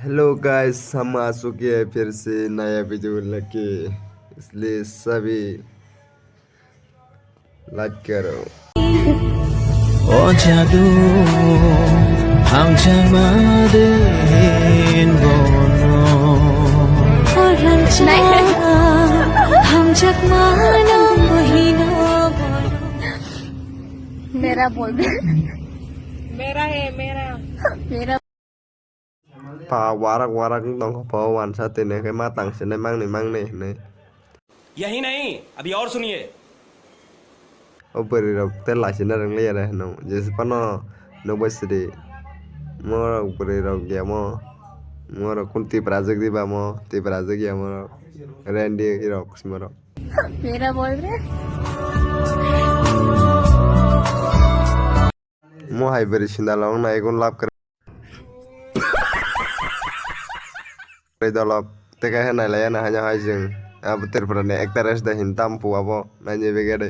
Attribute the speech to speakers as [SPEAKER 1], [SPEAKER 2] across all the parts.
[SPEAKER 1] Hello guys, हम आ चुके हैं फिर से नया वीडियो लेके। इसलिए सभी लाइक करो।
[SPEAKER 2] Oh jadu hang jamadin bono
[SPEAKER 3] orang cakap हम जग मानो महीना मेरा बोल दे मेरा है मेरा
[SPEAKER 1] Pa warak warak dong ko pa wan sa tin cái ma tang sin mang ni ne.
[SPEAKER 4] यही नहीं अभी और सुनिए
[SPEAKER 1] O beri rok te la sin rang le ra no. Jes pa no no basri. Mo rok beri rok ya mo. Mo rok kun ti project di ba mo. Ti project ya mo. Randy rok smaro.
[SPEAKER 3] मेरा बोल रहे
[SPEAKER 1] Mo hai beri sindalong na ikun lap kare dolop. Te ka he na la ya na hanya hai jeng. Ab ter prane ekta res da hin tam pu abo na nye begede.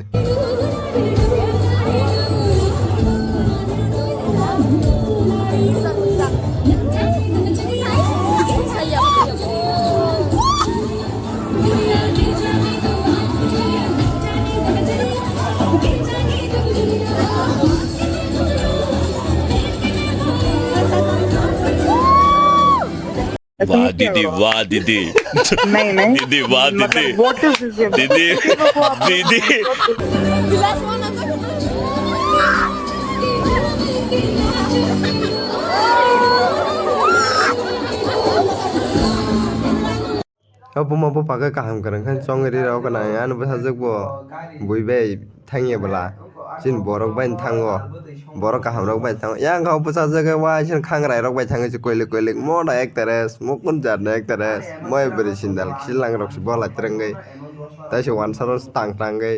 [SPEAKER 5] वाह दीदी वाह दीदी
[SPEAKER 6] नहीं नहीं
[SPEAKER 5] दीदी वाह दीदी
[SPEAKER 6] मतलब व्हाट इज दिस
[SPEAKER 5] दीदी दीदी
[SPEAKER 1] Apa mau pakai kaham kadang kan song ri rau kana ya nu basa jek bo bui be thang ye bala sin borok bain thango borok kaham rok bai thang yang kau basa jek wa sin khang rai rok bai thang je koilik mo na ek teres mo kun jar na ek teres moi beri sindal silang rok si bola trengai ta si wan saros tang gai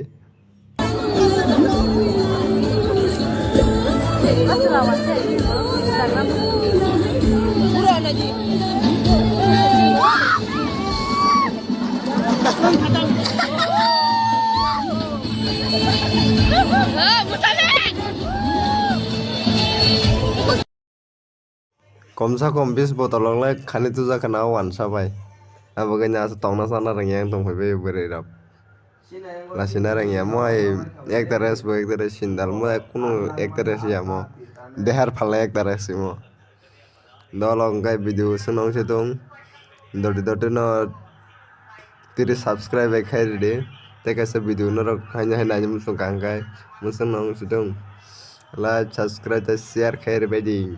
[SPEAKER 1] Kom sa kom bis botolong le khani tu ja kana wan sa bai abo ga nya sa tong na sa na rang yang tong phai be beri rap la sina rang ya mo ai ek teres bo ek teres sindal mo kunu ek teres ya mo dehar phale ek teres mo dolong gai video sunong se tong doti no 30 subscribe ek khai de te ka sa video no rok hanya hanya nyum sung kang gai musung nong se tong like subscribe ta share khai re bai ding